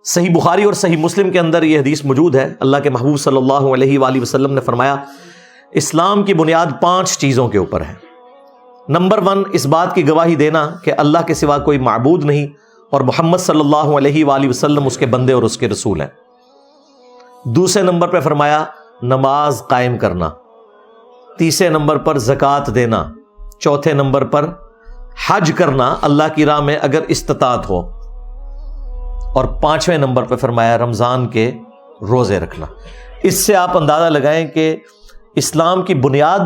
صحیح بخاری اور صحیح مسلم کے اندر یہ حدیث موجود ہے. اللہ کے محبوب صلی اللہ علیہ وآلہ وسلم نے فرمایا اسلام کی بنیاد 5 چیزوں کے اوپر ہے. نمبر 1 اس بات کی گواہی دینا کہ اللہ کے سوا کوئی معبود نہیں اور محمد صلی اللہ علیہ وآلہ وسلم اس کے بندے اور اس کے رسول ہیں. دوسرے نمبر پہ فرمایا نماز قائم کرنا. تیسرے نمبر پر زکوٰۃ دینا. چوتھے نمبر پر حج کرنا اللہ کی راہ میں اگر استطاعت ہو. اور 5ویں نمبر پہ فرمایا رمضان کے روزے رکھنا. اس سے آپ اندازہ لگائیں کہ اسلام کی بنیاد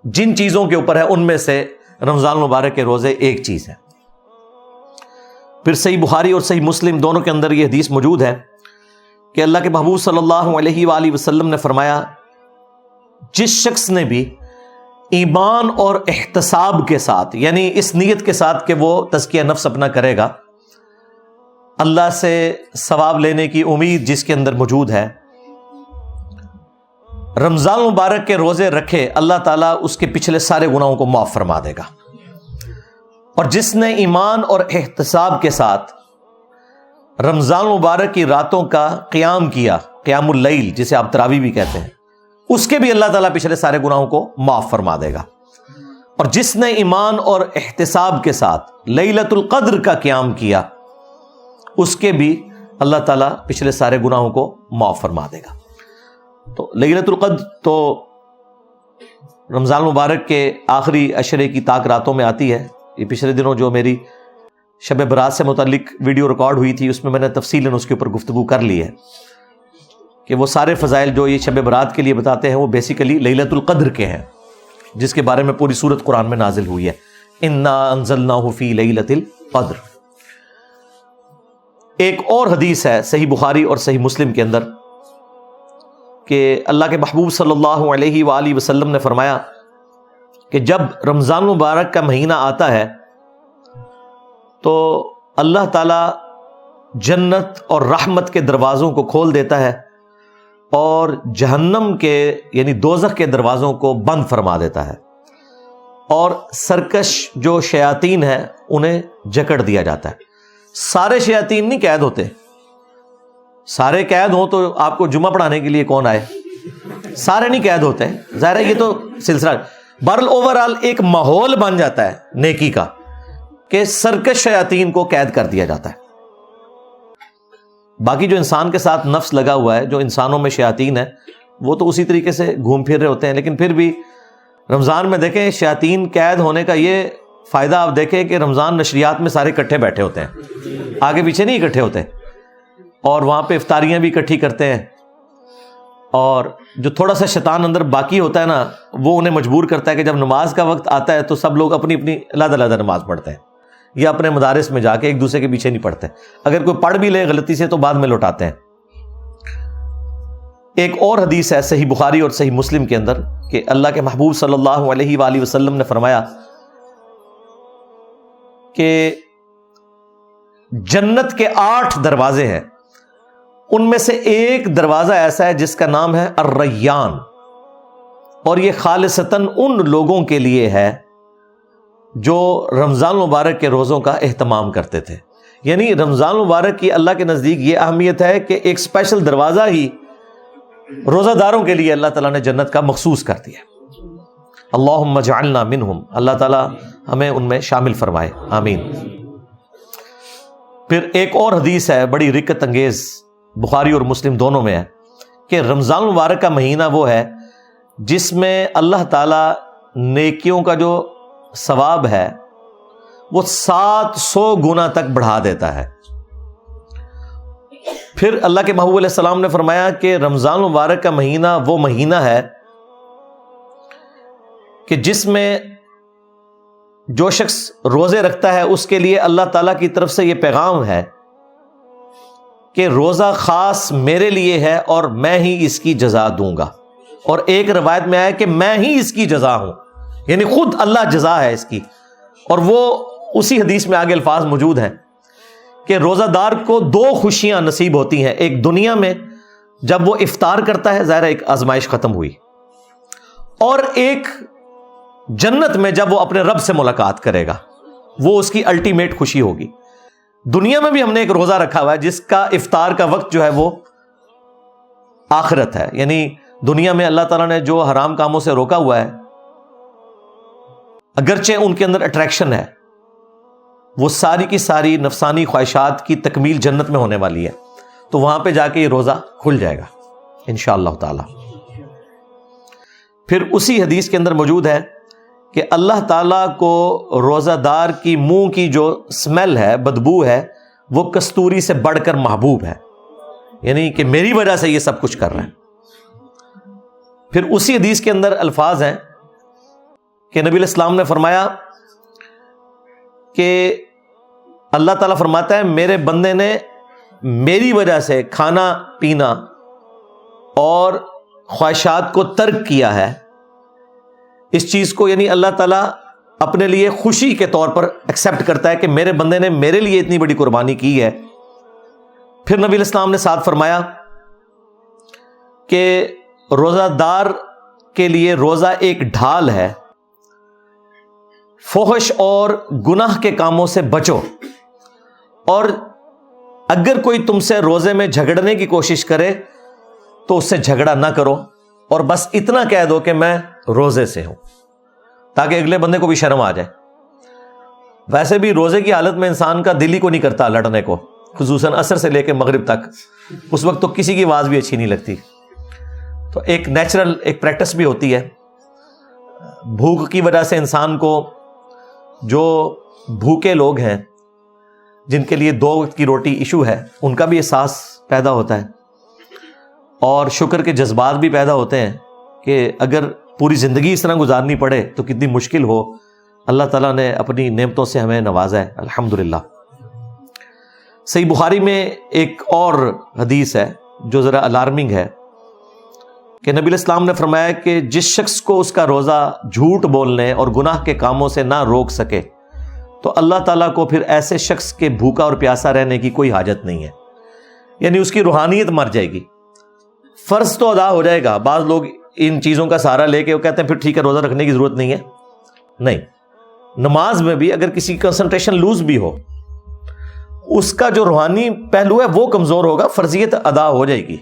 جن چیزوں کے اوپر ہے ان میں سے رمضان مبارک کے روزے ایک چیز ہے. پھر صحیح بخاری اور صحیح مسلم دونوں کے اندر یہ حدیث موجود ہے کہ اللہ کے محبوب صلی اللہ علیہ وآلہ وسلم نے فرمایا جس شخص نے بھی ایمان اور احتساب کے ساتھ یعنی اس نیت کے ساتھ کہ وہ تزکیہ نفس اپنا کرے گا، اللہ سے ثواب لینے کی امید جس کے اندر موجود ہے، رمضان مبارک کے روزے رکھے، اللہ تعالیٰ اس کے پچھلے سارے گناہوں کو معاف فرما دے گا. اور جس نے ایمان اور احتساب کے ساتھ رمضان مبارک کی راتوں کا قیام کیا، قیام اللیل جسے آپ تراویح بھی کہتے ہیں، اس کے بھی اللہ تعالیٰ پچھلے سارے گناہوں کو معاف فرما دے گا. اور جس نے ایمان اور احتساب کے ساتھ لیلۃ القدر کا قیام کیا، اس کے بھی اللہ تعالیٰ پچھلے سارے گناہوں کو معاف فرما دے گا. تو لیلۃ القدر تو رمضان مبارک کے آخری عشرے کی طاق راتوں میں آتی ہے. یہ پچھلے دنوں جو میری شب برات سے متعلق ویڈیو ریکارڈ ہوئی تھی اس میں نے تفصیلاً اس کے اوپر گفتگو کر لی ہے کہ وہ سارے فضائل جو یہ شب برات کے لیے بتاتے ہیں وہ بیسیکلی لیلۃ القدر کے ہیں، جس کے بارے میں پوری سورت قرآن میں نازل ہوئی ہے. انا انزلناہ فی لیلۃ القدر. ایک اور حدیث ہے صحیح بخاری اور صحیح مسلم کے اندر کہ اللہ کے محبوب صلی اللہ علیہ وآلہ وسلم نے فرمایا کہ جب رمضان مبارک کا مہینہ آتا ہے تو اللہ تعالیٰ جنت اور رحمت کے دروازوں کو کھول دیتا ہے اور جہنم کے یعنی دوزخ کے دروازوں کو بند فرما دیتا ہے، اور سرکش جو شیاطین ہیں انہیں جکڑ دیا جاتا ہے. سارے شیاطین نہیں قید ہوتے، سارے قید ہوں تو آپ کو جمعہ پڑھانے کے لیے کون آئے؟ سارے نہیں قید ہوتے ہیں، ظاہر ہے یہ تو سلسلہ. بہرحال اوورآل ایک ماحول بن جاتا ہے نیکی کا کہ سرکش شیاطین کو قید کر دیا جاتا ہے. باقی جو انسان کے ساتھ نفس لگا ہوا ہے، جو انسانوں میں شیاطین ہے، وہ تو اسی طریقے سے گھوم پھر رہے ہوتے ہیں. لیکن پھر بھی رمضان میں دیکھیں شیاطین قید ہونے کا یہ فائدہ آپ دیکھیں کہ رمضان نشریات میں سارے اکٹھے بیٹھے ہوتے ہیں، آگے پیچھے نہیں اکٹھے ہوتے، اور وہاں پہ افطاریاں بھی اکٹھی کرتے ہیں. اور جو تھوڑا سا شیطان اندر باقی ہوتا ہے نا، وہ انہیں مجبور کرتا ہے کہ جب نماز کا وقت آتا ہے تو سب لوگ اپنی اپنی علیحدہ علیحدہ نماز پڑھتے ہیں، یا اپنے مدارس میں جا کے ایک دوسرے کے پیچھے نہیں پڑھتے. اگر کوئی پڑھ بھی لے غلطی سے تو بعد میں لوٹاتے ہیں. ایک اور حدیث ہے صحیح بخاری اور صحیح مسلم کے اندر کہ اللہ کے محبوب صلی اللہ علیہ وآلہ وسلم نے فرمایا کہ جنت کے 8 دروازے ہیں، ان میں سے ایک دروازہ ایسا ہے جس کا نام ہے الریان، اور یہ خالصتاً ان لوگوں کے لیے ہے جو رمضان مبارک کے روزوں کا اہتمام کرتے تھے. یعنی رمضان مبارک کی اللہ کے نزدیک یہ اہمیت ہے کہ ایک اسپیشل دروازہ ہی روزہ داروں کے لیے اللہ تعالیٰ نے جنت کا مخصوص کر دیا. اللہم اجعلنا منہم، اللہ تعالیٰ ہمیں ان میں شامل فرمائے، آمین. پھر ایک اور حدیث ہے بڑی رکت انگیز، بخاری اور مسلم دونوں میں ہے کہ رمضان مبارک کا مہینہ وہ ہے جس میں اللہ تعالیٰ نیکیوں کا جو ثواب ہے وہ 700 گنا تک بڑھا دیتا ہے. پھر اللہ کے محبوب علیہ السلام نے فرمایا کہ رمضان مبارک کا مہینہ وہ مہینہ ہے کہ جس میں جو شخص روزے رکھتا ہے اس کے لیے اللہ تعالیٰ کی طرف سے یہ پیغام ہے کہ روزہ خاص میرے لیے ہے اور میں ہی اس کی جزا دوں گا. اور ایک روایت میں آیا کہ میں ہی اس کی جزا ہوں، یعنی خود اللہ جزا ہے اس کی. اور وہ اسی حدیث میں آگے الفاظ موجود ہیں کہ روزہ دار کو 2 خوشیاں نصیب ہوتی ہیں، ایک دنیا میں جب وہ افطار کرتا ہے، ظاہر ایک آزمائش ختم ہوئی، اور ایک جنت میں جب وہ اپنے رب سے ملاقات کرے گا، وہ اس کی الٹیمیٹ خوشی ہوگی. دنیا میں بھی ہم نے ایک روزہ رکھا ہوا ہے جس کا افطار کا وقت جو ہے وہ آخرت ہے. یعنی دنیا میں اللہ تعالیٰ نے جو حرام کاموں سے روکا ہوا ہے، اگرچہ ان کے اندر اٹریکشن ہے، وہ ساری کی ساری نفسانی خواہشات کی تکمیل جنت میں ہونے والی ہے. تو وہاں پہ جا کے یہ روزہ کھل جائے گا انشاءاللہ تعالی. پھر اسی حدیث کے اندر موجود ہے کہ اللہ تعالیٰ کو روزہ دار کی منہ کی جو سمیل ہے، بدبو ہے، وہ کستوری سے بڑھ کر محبوب ہے. یعنی کہ میری وجہ سے یہ سب کچھ کر رہے ہیں. پھر اسی حدیث کے اندر الفاظ ہیں کہ نبی علیہ السلام نے فرمایا کہ اللہ تعالیٰ فرماتا ہے میرے بندے نے میری وجہ سے کھانا پینا اور خواہشات کو ترک کیا ہے. اس چیز کو یعنی اللہ تعالیٰ اپنے لیے خوشی کے طور پر ایکسیپٹ کرتا ہے کہ میرے بندے نے میرے لیے اتنی بڑی قربانی کی ہے. پھر نبی علیہ السلام نے ساتھ فرمایا کہ روزہ دار کے لیے روزہ ایک ڈھال ہے، فحش اور گناہ کے کاموں سے بچو، اور اگر کوئی تم سے روزے میں جھگڑنے کی کوشش کرے تو اس سے جھگڑا نہ کرو، اور بس اتنا کہہ دو کہ میں روزے سے ہوں، تاکہ اگلے بندے کو بھی شرم آ جائے. ویسے بھی روزے کی حالت میں انسان کا دل ہی کو نہیں کرتا لڑنے کو، خصوصاً عصر سے لے کے مغرب تک. اس وقت تو کسی کی آواز بھی اچھی نہیں لگتی. تو ایک نیچرل ایک پریکٹس بھی ہوتی ہے. بھوک کی وجہ سے انسان کو، جو بھوکے لوگ ہیں جن کے لیے 2 وقت کی روٹی ایشو ہے، ان کا بھی احساس پیدا ہوتا ہے، اور شکر کے جذبات بھی پیدا ہوتے ہیں کہ اگر پوری زندگی اس طرح گزارنی پڑے تو کتنی مشکل ہو. اللہ تعالیٰ نے اپنی نعمتوں سے ہمیں نوازا ہے الحمدللہ. صحیح بخاری میں ایک اور حدیث ہے جو ذرا الارمنگ ہے کہ نبی علیہ السلام نے فرمایا کہ جس شخص کو اس کا روزہ جھوٹ بولنے اور گناہ کے کاموں سے نہ روک سکے تو اللہ تعالیٰ کو پھر ایسے شخص کے بھوکا اور پیاسا رہنے کی کوئی حاجت نہیں ہے. یعنی اس کی روحانیت مر جائے گی. فرض تو ادا ہو جائے گا. بعض لوگ ان چیزوں کا سہارا لے کے وہ کہتے ہیں پھر ٹھیک ہے روزہ رکھنے کی ضرورت نہیں ہے. نہیں، نماز میں بھی اگر کسی کی کنسنٹریشن لوز بھی ہو، اس کا جو روحانی پہلو ہے وہ کمزور ہوگا، فرضیت ادا ہو جائے گی.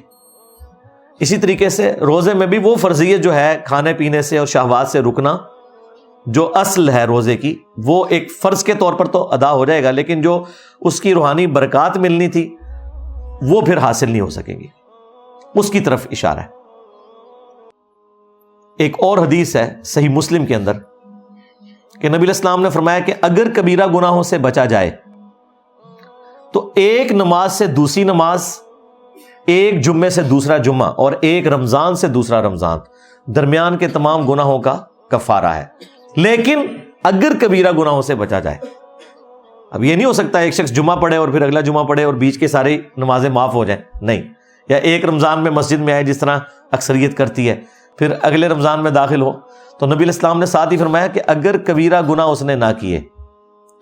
اسی طریقے سے روزے میں بھی وہ فرضیت جو ہے کھانے پینے سے اور شہوات سے رکنا، جو اصل ہے روزے کی، وہ ایک فرض کے طور پر تو ادا ہو جائے گا، لیکن جو اس کی روحانی برکات ملنی تھی وہ پھر حاصل نہیں ہو سکے گی. اس کی طرف اشارہ ہے. ایک اور حدیث ہے صحیح مسلم کے اندر کہ نبی علیہ السلام نے فرمایا کہ اگر کبیرہ گناہوں سے بچا جائے تو ایک نماز سے دوسری نماز، ایک جمعے سے دوسرا جمعہ، اور ایک رمضان سے دوسرا رمضان، درمیان کے تمام گناہوں کا کفارہ ہے. لیکن اگر کبیرہ گناہوں سے بچا جائے، اب یہ نہیں ہو سکتا ایک شخص جمعہ پڑھے اور پھر اگلا جمعہ پڑھے اور بیچ کے ساری نمازیں معاف ہو جائیں، نہیں. یا ایک رمضان میں مسجد میں آئے جس طرح اکثریت کرتی ہے، پھر اگلے رمضان میں داخل ہو. تو نبی علیہ السلام نے ساتھ ہی فرمایا کہ اگر کبیرہ گناہ اس نے نہ کیے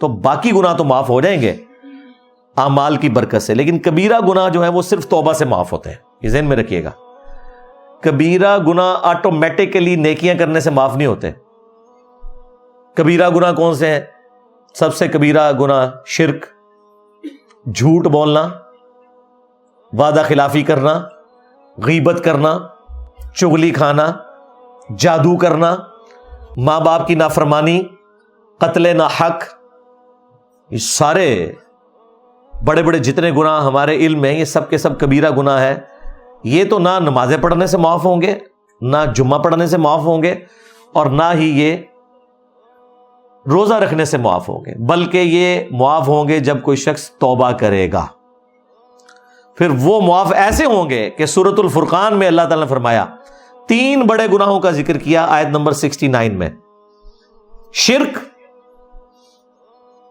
تو باقی گناہ تو معاف ہو جائیں گے اعمال کی برکت سے، لیکن کبیرہ گناہ جو ہے وہ صرف توبہ سے معاف ہوتے ہیں. یہ ذہن میں رکھیے گا. کبیرہ گناہ آٹومیٹکلی نیکیاں کرنے سے معاف نہیں ہوتے. کبیرہ گناہ کون سے ہیں؟ سب سے کبیرہ گناہ شرک، جھوٹ بولنا، وعدہ خلافی کرنا، غیبت کرنا، چغلی کھانا، جادو کرنا، ماں باپ کی نافرمانی، قتل ناحق. یہ سارے بڑے بڑے جتنے گناہ ہمارے علم میں یہ سب کے سب کبیرہ گناہ ہے. یہ تو نہ نمازیں پڑھنے سے معاف ہوں گے، نہ جمعہ پڑھنے سے معاف ہوں گے، اور نہ ہی یہ روزہ رکھنے سے معاف ہوں گے، بلکہ یہ معاف ہوں گے جب کوئی شخص توبہ کرے گا. پھر وہ معاف ایسے ہوں گے کہ سورۃ الفرقان میں اللہ تعالیٰ نے فرمایا 3 بڑے گناہوں کا ذکر کیا آیت نمبر 69 میں. شرک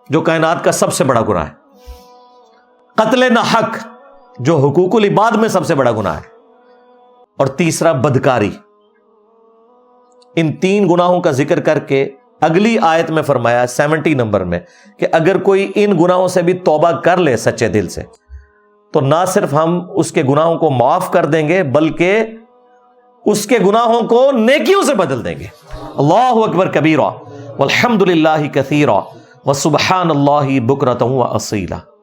جو کائنات کا سب سے بڑا گناہ ہے، قتل ناحق جو حقوق العباد میں سب سے بڑا گناہ ہے، اور تیسرا بدکاری. ان 3 گناہوں کا ذکر کر کے اگلی آیت میں فرمایا 70 نمبر میں کہ اگر کوئی ان گناہوں سے بھی توبہ کر لے سچے دل سے تو نہ صرف ہم اس کے گناہوں کو معاف کر دیں گے بلکہ اس کے گناہوں کو نیکیوں سے بدل دیں گے. اللہ اکبر کبیرہ والحمد للہ کثیرہ وسبحان اللہ بکرۃ واصیلا.